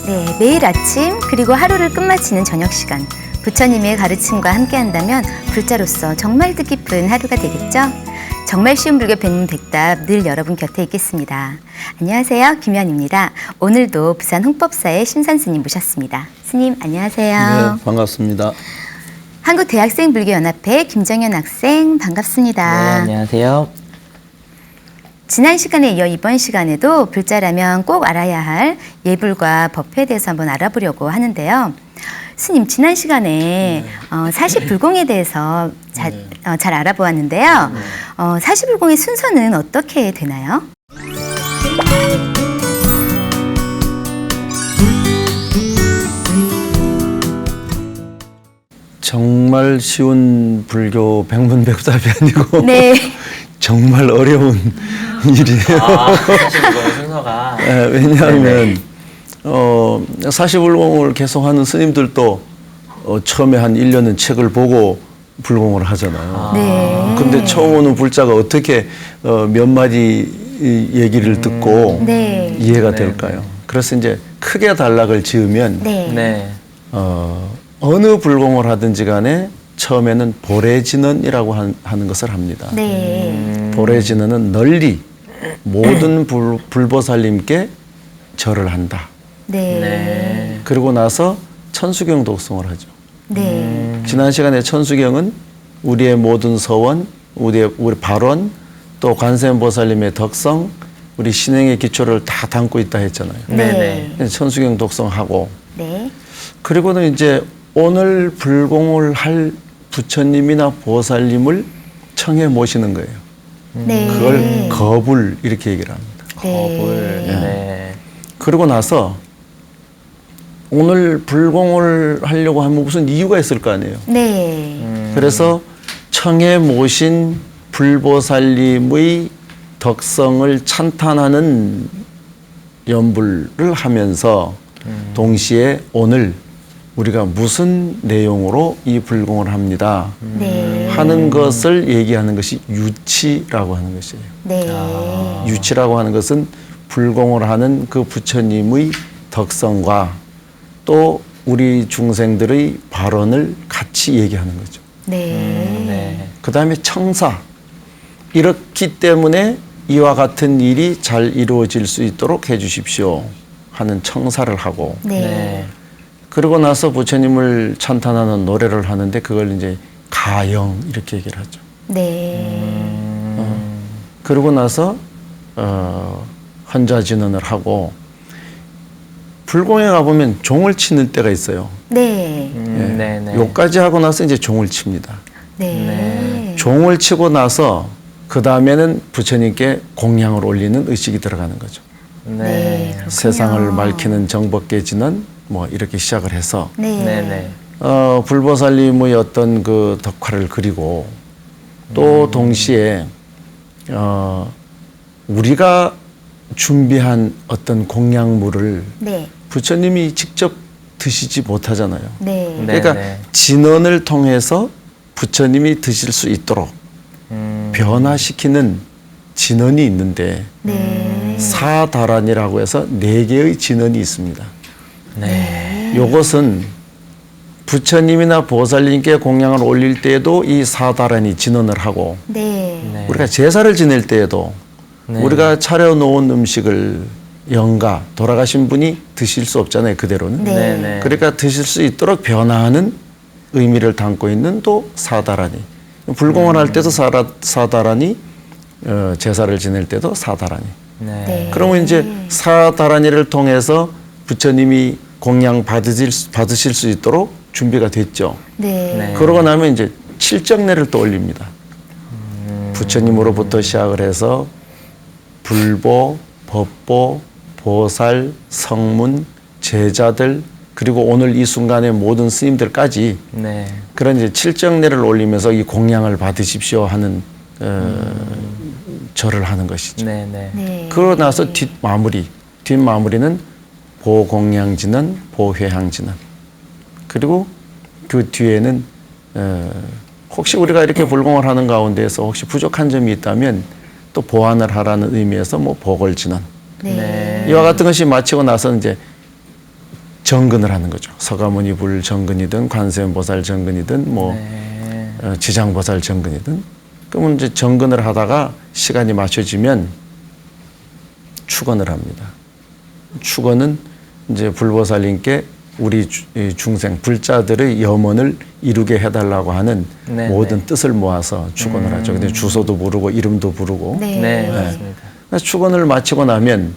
네, 매일 아침 그리고 하루를 끝마치는 저녁 시간 부처님의 가르침과 함께한다면 불자로서 정말 뜻깊은 하루가 되겠죠? 정말 쉬운 불교 백문백답 늘 여러분 곁에 있겠습니다. 안녕하세요, 김연입니다. 오늘도 부산 홍법사의 심산 스님 모셨습니다. 스님 안녕하세요. 네, 반갑습니다. 한국대학생불교연합회 김정현 학생 반갑습니다. 네, 안녕하세요. 지난 시간에 이어 이번 시간에도 불자라면 꼭 알아야 할 예불과 법회에 대해서 한번 알아보려고 하는데요. 스님, 지난 시간에 사시불공에 대해서 잘 알아보았는데요. 사시불공의 순서는 어떻게 되나요? 정말 쉬운 불교 백문백답이 아니고 네. 정말 어려운 일이에요. 사시불공의 순서가. 네, 왜냐하면 사시불공을 계속하는 스님들도 처음에 한 1년은 책을 보고 불공을 하잖아요. 네. 근데 처음 오는 불자가 어떻게 몇 마디 얘기를 듣고 네. 이해가 네. 될까요? 그래서 이제 크게 단락을 지으면 네. 네. 어느 불공을 하든지 간에 처음에는 보래진언이라고 하는 것을 합니다. 네. 보래진언은 널리 모든 불보살님께 절을 한다. 네. 네. 그리고 나서 천수경 독송을 하죠. 네. 지난 시간에 천수경은 우리의 모든 서원, 우리 발원, 또 관세음보살님의 덕성, 우리 신행의 기초를 다 담고 있다 했잖아요. 네. 천수경 독송하고, 네. 그리고는 이제 오늘 불공을 할 부처님이나 보살님을 청해 모시는 거예요. 네. 그걸 거불 이렇게 얘기를 합니다. 겁을. 네. 네. 그러고 나서 오늘 불공을 하려고 하면 무슨 이유가 있을 거 아니에요. 네. 그래서 청해 모신 불보살님의 덕성을 찬탄하는 연불을 하면서 동시에 오늘 우리가 무슨 내용으로 이 불공을 합니다 네. 하는 것을 얘기하는 것이 유치라고 하는 것이에요. 네. 유치라고 하는 것은 불공을 하는 그 부처님의 덕성과 또 우리 중생들의 발언을 같이 얘기하는 거죠. 네. 네. 그 다음에 청사. 이렇기 때문에 이와 같은 일이 잘 이루어질 수 있도록 해주십시오 하는 청사를 하고, 네. 네. 그러고 나서 부처님을 찬탄하는 노래를 하는데 그걸 이제 가영 이렇게 얘기를 하죠. 네. 그러고 나서 헌자진언을 하고, 불공에 가보면 종을 치는 때가 있어요. 네. 네. 네. 요까지 하고 나서 이제 종을 칩니다. 네. 종을 치고 나서 그 다음에는 부처님께 공양을 올리는 의식이 들어가는 거죠. 네. 그렇군요. 세상을 밝히는 정법계 진언 뭐 이렇게 시작을 해서 네. 네. 네. 불보살님의 어떤 그 덕화를 그리고 또 동시에 우리가 준비한 어떤 공양물을 네. 부처님이 직접 드시지 못하잖아요. 네. 네. 그러니까 진언을 통해서 부처님이 드실 수 있도록 변화시키는 진언이 있는데 네. 사다란이라고 해서 4개의 진언이 있습니다. 네. 요것은 부처님이나 보살님께 공양을 올릴 때에도 이 사다란이 진언을 하고, 네. 네. 우리가 제사를 지낼 때에도 네. 우리가 차려놓은 음식을 영가 돌아가신 분이 드실 수 없잖아요, 그대로는. 네. 네. 네. 그러니까 드실 수 있도록 변화하는 의미를 담고 있는 또 사다란이. 불공을 할 때도 사다란이, 제사를 지낼 때도 사다란이. 네. 네. 그러면 이제 사다란이를 통해서 부처님이 공양 받으실 수 있도록 준비가 됐죠. 네. 네. 그러고 나면 이제 칠정례를 또 올립니다. 부처님으로부터 시작을 해서 불보, 법보, 보살, 성문, 제자들, 그리고 오늘 이 순간의 모든 스님들까지 네. 그런 이제 칠정례를 올리면서 이 공양을 받으십시오 하는 절을 하는 것이죠. 네. 네. 네. 그러고 나서 뒷마무리는 보공양진언, 보회향진언. 그리고 그 뒤에는 혹시 우리가 이렇게 불공을 하는 가운데에서 혹시 부족한 점이 있다면 또 보완을 하라는 의미에서 뭐 보궐진언. 네. 이와 같은 것이 마치고 나서 이제 정근을 하는 거죠. 서가모니 불 정근이든 관세음보살 정근이든 뭐 지장보살 정근이든. 그러면 이제 정근을 하다가 시간이 맞춰지면 축원을 합니다. 축원은 이제 불보살님께 우리 중생 불자들의 염원을 이루게 해달라고 하는 네, 모든 네. 뜻을 모아서 축원을 하죠. 근데 주소도 부르고 이름도 부르고. 네. 네, 맞습니다. 그래서 축원을 마치고 나면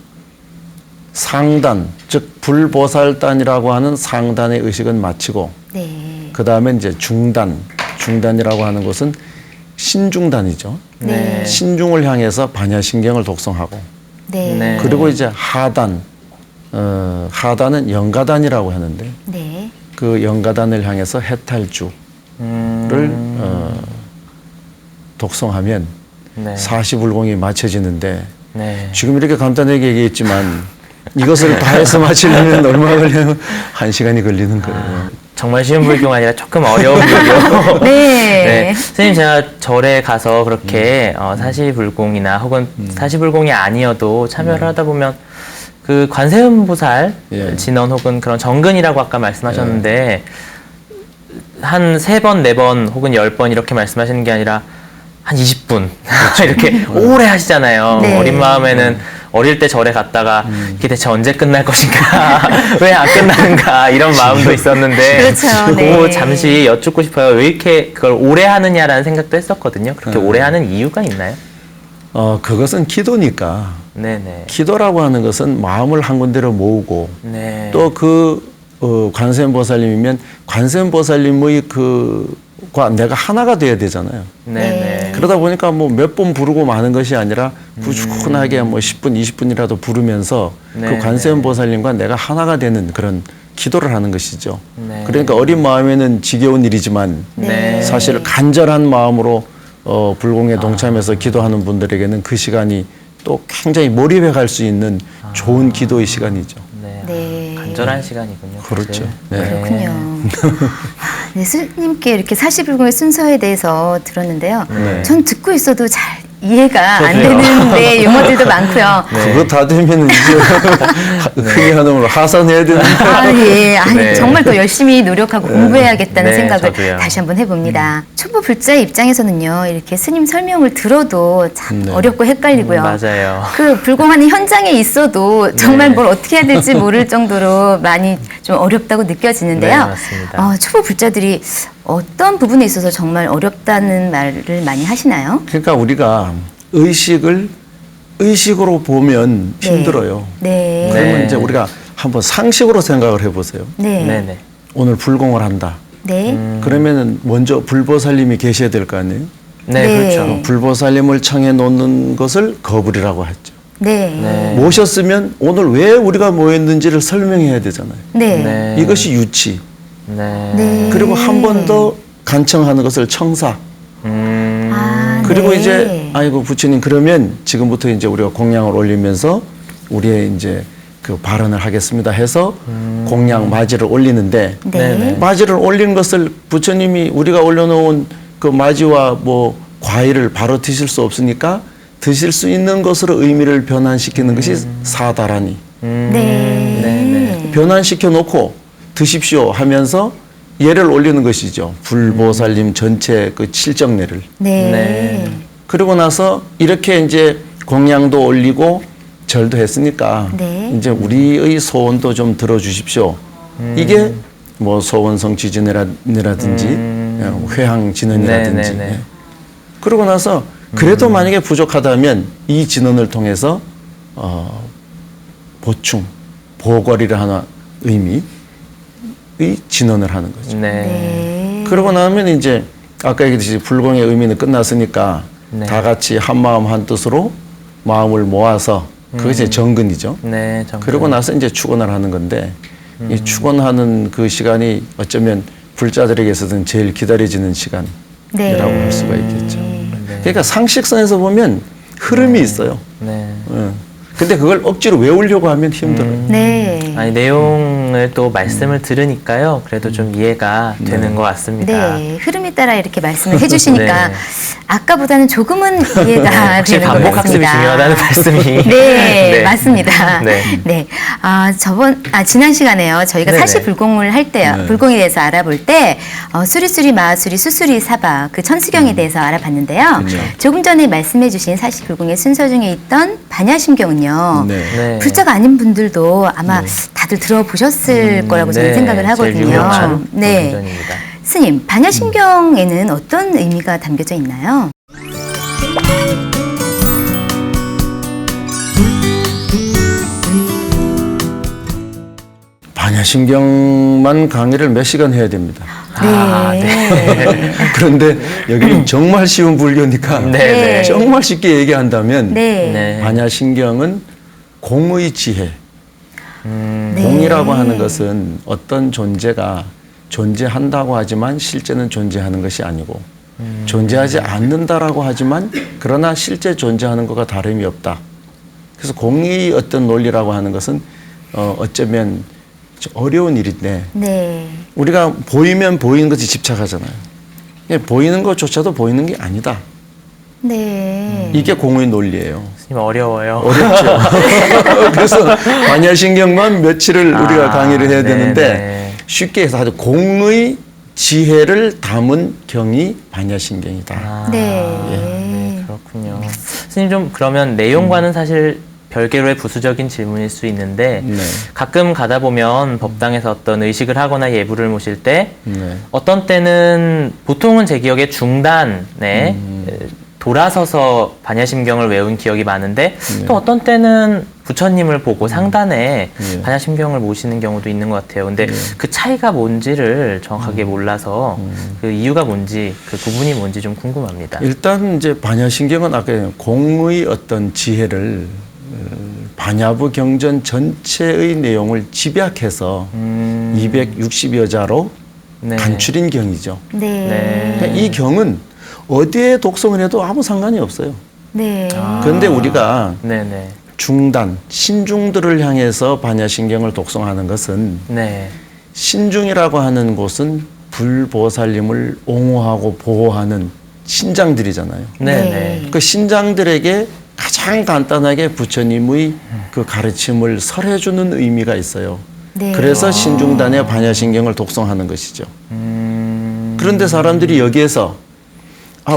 상단, 즉 불보살단이라고 하는 상단의 의식은 마치고 네. 그 다음에 이제 중단이라고 하는 것은 신중단이죠. 네. 신중을 향해서 반야신경을 독성하고 네. 네. 그리고 이제 하단, 하단은 영가단이라고 하는데 네. 그 영가단을 향해서 해탈주를 독성하면 네. 사시불공이 맞춰지는데 네. 지금 이렇게 간단하게 얘기했지만 이것을 다 해서 마치려면 얼마 걸리면 1시간이 걸리는 거예요. 정말 쉬운 불교가 아니라 조금 어려운 불교. 네. 네. 선생님, 제가 절에 가서 그렇게 사시불공이나 혹은 사시불공이 아니어도 참여를 하다 보면 그 관세음보살 예. 진원 혹은 그런 정근이라고 아까 말씀하셨는데 한 3번, 4번 혹은 10번 이렇게 말씀하시는 게 아니라 한 20분 이렇게 오래 하시잖아요. 네. 어린 마음에는 어릴 때 절에 갔다가 이게 대체 언제 끝날 것인가 왜 안 끝나는가 이런 마음도 있었는데 그렇죠. 네. 그거 잠시 여쭙고 싶어요. 왜 이렇게 그걸 오래 하느냐라는 생각도 했었거든요. 그렇게 오래 하는 이유가 있나요? 그것은 기도니까. 네네. 기도라고 하는 것은 마음을 한 군데로 모으고 네. 또 관세음보살님이면 관세음보살님의 과 내가 하나가 돼야 되잖아요. 네네. 그러다 보니까 뭐 몇 번 부르고 마는 것이 아니라 꾸준하게 뭐 10분, 20분이라도 부르면서 네, 그 관세음보살님과 내가 하나가 되는 그런 기도를 하는 것이죠. 네. 그러니까 어린 마음에는 지겨운 일이지만 네. 사실 간절한 마음으로 불공에 동참해서 기도하는 분들에게는 그 시간이 또 굉장히 몰입해 갈 수 있는 좋은 기도의 시간이죠. 네. 네. 간절한 시간이군요. 사실. 그렇죠. 네. 그렇군요. 네, 스님께 이렇게 사시불공의 순서에 대해서 들었는데요. 네. 전 듣고 있어도 잘 이해가 안 저도요. 되는 네, 용어들도 많고요. 네. 그거 다 되면 이제 흔히 하는 말로 하산해야 되는. 아, 예. 아니, 네. 정말 더 열심히 노력하고 공부해야겠다는 네, 생각을 저도요. 다시 한번 해봅니다. 초보 불자의 입장에서는요, 이렇게 스님 설명을 들어도 참 네. 어렵고 헷갈리고요. 맞아요. 그 불공하는 현장에 있어도 정말 뭘 어떻게 해야 될지 모를 정도로 많이 좀 어렵다고 느껴지는데요. 네, 맞습니다. 초보 불자들이 어떤 부분에 있어서 정말 어렵다는 말을 많이 하시나요? 그러니까 우리가 의식으로 보면 네. 힘들어요. 네. 그러면 네. 이제 우리가 한번 상식으로 생각을 해보세요. 네. 네. 네네. 오늘 불공을 한다. 네. 그러면은 먼저 불보살님이 계셔야 될 거 아니에요? 네, 네. 그렇죠. 불보살님을 청해 놓는 것을 거불이라고 했죠. 네. 네. 모셨으면 오늘 왜 우리가 모였는지를 설명해야 되잖아요. 네. 네. 이것이 유치. 네. 네. 그리고 한 번 더 간청하는 것을 청사. 아, 그리고 네. 이제 아이고 부처님 그러면 지금부터 이제 우리가 공양을 올리면서 우리의 이제 그 발언을 하겠습니다 해서 공양 마지를 올리는데 네. 네네. 마지를 올린 것을 부처님이 우리가 올려놓은 그 마지와 뭐 과일을 바로 드실 수 없으니까 드실 수 있는 것으로 의미를 변환시키는 것이 사다라니. 네. 네네. 변환시켜 놓고 드십시오 하면서 예를 올리는 것이죠. 불보살님 전체 그 칠정례를. 네. 네. 그러고 나서 이렇게 이제 공양도 올리고 절도 했으니까 네. 이제 우리의 소원도 좀 들어주십시오. 이게 뭐 소원 성취 진회라든지 회항 진언이라든지. 네네네. 예. 그러고 나서 그래도 만약에 부족하다면 이 진언을 통해서 보충, 보궐이라 하나 의미의 진언을 하는 거죠. 네. 네. 그러고 나면 이제 아까 얘기했듯이 불공의 의미는 끝났으니까 네. 다 같이 한 마음 한 뜻으로 마음을 모아서 그것이 정근이죠. 네. 정말. 그러고 나서 이제 축원을 하는 건데 이 축원하는 그 시간이 어쩌면 불자들에게 있어서는 제일 기다려지는 시간이라고 네. 할 수가 있겠죠. 그러니까 상식선에서 보면 흐름이 있어요. 네. 예. 근데 그걸 억지로 외우려고 하면 힘들어요. 네. 아니 내용을 방향을 또 말씀을 들으니까요. 그래도 좀 이해가 되는 것 같습니다. 네, 흐름에 따라 이렇게 말씀을 해주시니까 네. 아까보다는 조금은 이해가 확실히 되는 것 반복 학습이 같습니다. 중요하다는 말씀이. 네, 맞습니다. 네. 네. 지난 시간에요. 저희가 네네. 사시불공을 할 때요. 네. 불공에 대해서 알아볼 때, 수리수리, 마수리, 수수리, 사바, 그 천수경에 대해서 알아봤는데요. 그렇죠. 조금 전에 말씀해주신 사시불공의 순서 중에 있던 반야심경은요. 네. 네. 불자가 아닌 분들도 아마 다들 들어보셨을 거라고 저는 네, 생각을 제일 하거든요. 유명한 네. 경전입니다. 스님, 반야심경에는 어떤 의미가 담겨져 있나요? 반야심경만 강의를 몇 시간 해야 됩니다. 네. 그런데 여기는 정말 쉬운 불교니까 네, 네. 정말 쉽게 얘기한다면 네. 네. 반야심경은 공의 지혜. 네. 공이라고 하는 것은 어떤 존재가 존재한다고 하지만 실제는 존재하는 것이 아니고 존재하지 않는다라고 하지만 그러나 실제 존재하는 것과 다름이 없다. 그래서 공의 어떤 논리라고 하는 것은 어쩌면 어려운 일인데 네. 우리가 보이면 보이는 것에 집착하잖아요. 보이는 것조차도 보이는 게 아니다. 네. 이게 공의 논리예요. 스님 어려워요. 어렵죠. 그래서 반야심경만 며칠을 우리가 강의를 해야 네, 되는데 네. 쉽게 해서 아주 공의 지혜를 담은 경이 반야심경이다. 네. 그렇군요. 스님 좀 그러면 내용과는 사실 별개로의 부수적인 질문일 수 있는데 네. 가끔 가다 보면 법당에서 어떤 의식을 하거나 예불을 모실 때 네. 어떤 때는 보통은 제 기억에 중단에 돌아서서 반야심경을 외운 기억이 많은데 네. 또 어떤 때는 부처님을 보고 상단에 네. 반야심경을 모시는 경우도 있는 것 같아요. 근데 그 차이가 뭔지를 정확하게 몰라서 그 이유가 뭔지 그 구분이 뭔지 좀 궁금합니다. 일단 이제 반야심경은 아까 공의 어떤 지혜를 반야부 경전 전체의 내용을 집약해서 260여 자로 네. 간추린 경이죠. 네. 그러니까 이 경은 어디에 독송을 해도 아무 상관이 없어요. 네. 그런데 우리가 네네. 중단, 신중들을 향해서 반야심경을 독송하는 것은 네. 신중이라고 하는 곳은 불보살님을 옹호하고 보호하는 신장들이잖아요. 네네. 그 신장들에게 가장 간단하게 부처님의 그 가르침을 설해주는 의미가 있어요. 네. 그래서 신중단의 반야심경을 독송하는 것이죠. 그런데 사람들이 여기에서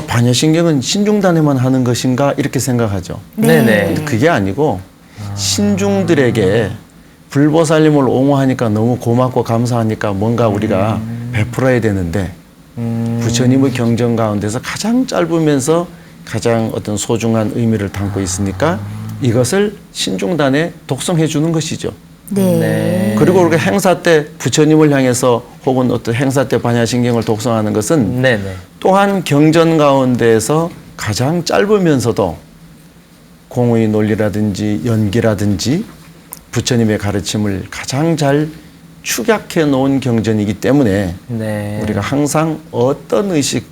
반야심경은 신중단에만 하는 것인가 이렇게 생각하죠. 네네. 근데 그게 아니고 신중들에게 불보살님을 옹호하니까 너무 고맙고 감사하니까 뭔가 우리가 베풀어야 되는데 부처님의 경전 가운데서 가장 짧으면서 가장 어떤 소중한 의미를 담고 있으니까 이것을 신중단에 독송해 주는 것이죠. 네. 그리고 우리가 행사 때 부처님을 향해서 혹은 어떤 행사 때 반야심경을 독송하는 것은 네네. 또한 경전 가운데에서 가장 짧으면서도 공의 논리라든지 연기라든지 부처님의 가르침을 가장 잘 축약해 놓은 경전이기 때문에 네. 우리가 항상 어떤 의식,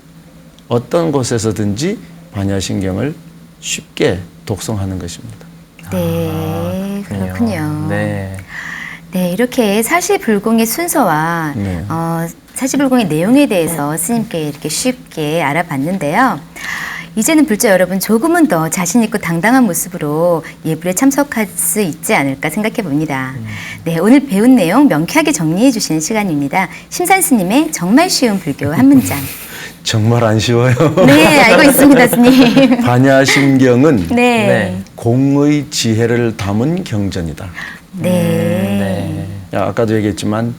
어떤 곳에서든지 반야심경을 쉽게 독송하는 것입니다. 네. 그렇군요. 네. 네, 이렇게 사시불공의 순서와 네. 사시불공의 내용에 대해서 스님께 이렇게 쉽게 알아봤는데요. 이제는 불자 여러분 조금은 더 자신 있고 당당한 모습으로 예불에 참석할 수 있지 않을까 생각해 봅니다. 네, 오늘 배운 내용 명쾌하게 정리해 주시는 시간입니다. 심산 스님의 정말 쉬운 불교 한 문장. 정말 안 쉬워요. 네, 알고 있습니다, 스님. 반야심경은 네. 공의 지혜를 담은 경전이다. 네. 아까도 얘기했지만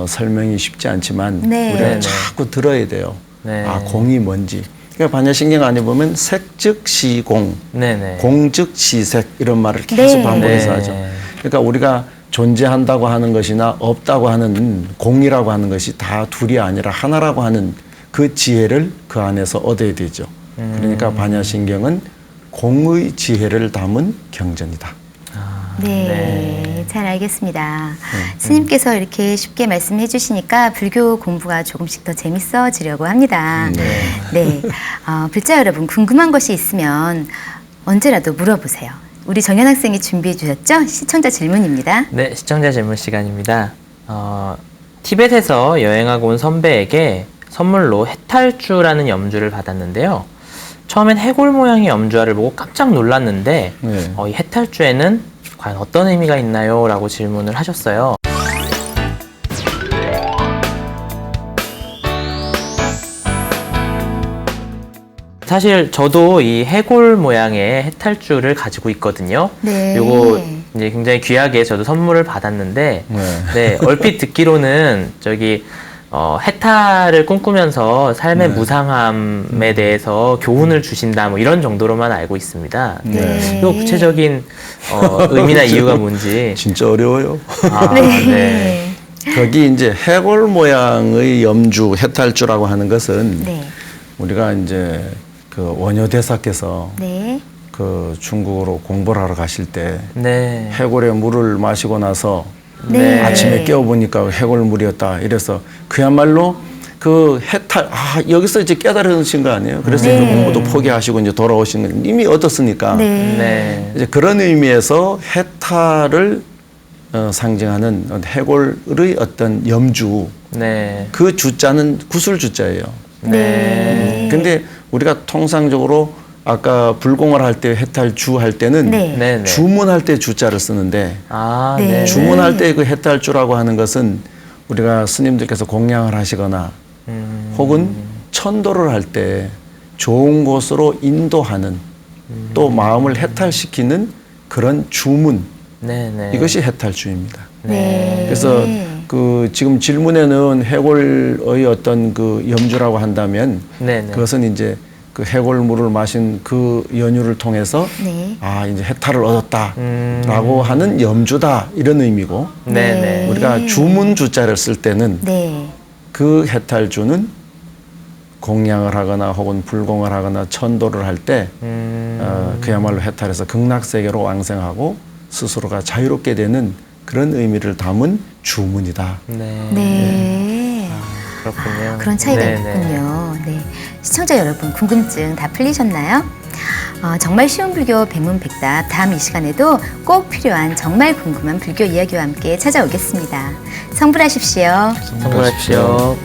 설명이 쉽지 않지만 네. 우리가 네. 자꾸 들어야 돼요. 네. 공이 뭔지. 그러니까 반야심경 안에 보면 색즉 시공, 네네. 공즉 시색 이런 말을 계속 네. 반복해서 네. 하죠. 그러니까 우리가 존재한다고 하는 것이나 없다고 하는 공이라고 하는 것이 다 둘이 아니라 하나라고 하는 그 지혜를 그 안에서 얻어야 되죠. 그러니까 반야심경은 공의 지혜를 담은 경전이다. 네, 잘 알겠습니다. 스님께서 이렇게 쉽게 말씀해 주시니까 불교 공부가 조금씩 더 재밌어지려고 합니다. 네. 불자 여러분, 궁금한 것이 있으면 언제라도 물어보세요. 우리 정연 학생이 준비해 주셨죠? 시청자 질문입니다. 네, 시청자 질문 시간입니다. 티벳에서 여행하고 온 선배에게 선물로 해탈주라는 염주를 받았는데요. 처음엔 해골 모양의 염주알을 보고 깜짝 놀랐는데 네. 이 해탈주에는 과연 어떤 의미가 있나요? 라고 질문을 하셨어요. 사실 저도 이 해골 모양의 해탈주를 가지고 있거든요. 네. 요거 이제 굉장히 귀하게 저도 선물을 받았는데, 네. 네, 얼핏 듣기로는 저기 해탈을 꿈꾸면서 삶의 무상함에 대해서 교훈을 주신다, 뭐 이런 정도로만 알고 있습니다. 네. 요 구체적인 의미나 이유가 뭔지. 진짜 어려워요. 아, 네. 거기 이제 해골 모양의 염주, 해탈주라고 하는 것은 네. 우리가 이제 그 원효대사께서 네. 그 중국으로 공부를 하러 가실 때 네. 해골의 물을 마시고 나서 네. 아침에 깨어보니까 해골물이었다. 이래서 그야말로 그 해탈, 여기서 이제 깨달으신 거 아니에요? 그래서 네. 그 공부도 포기하시고 이제 돌아오신 건 이미 얻었으니까. 네. 네. 이제 그런 의미에서 해탈을 상징하는 해골의 어떤 염주, 네. 그 주자는 구슬 주자예요. 네. 근데 우리가 통상적으로 아까 불공을 할 때 해탈주 할 때는 네. 네. 네. 주문할 때 주자를 쓰는데 아, 네. 네. 주문할 때 그 해탈주라고 하는 것은 우리가 스님들께서 공양을 하시거나 혹은 천도를 할 때 좋은 곳으로 인도하는 또 마음을 해탈시키는 그런 주문, 네. 네. 이것이 해탈주입니다. 네. 그래서 그 지금 질문에는 해골의 어떤 그 염주라고 한다면 네. 네. 그것은 이제 그 해골물을 마신 그 연유를 통해서 네. 이제 해탈을 얻었다라고 하는 염주다, 이런 의미고, 네. 네. 우리가 주문 주자를 쓸 때는 네. 그 해탈주는 공양을 하거나 혹은 불공을 하거나 천도를 할 때 그야말로 해탈해서 극락세계로 왕생하고 스스로가 자유롭게 되는 그런 의미를 담은 주문이다. 네. 네. 그렇군요. 그런 차이가 네, 네. 있군요. 네. 시청자 여러분, 궁금증 다 풀리셨나요? 정말 쉬운 불교 백문백답, 다음 이 시간에도 꼭 필요한 정말 궁금한 불교 이야기와 함께 찾아오겠습니다. 성불하십시오. 성공하십시오.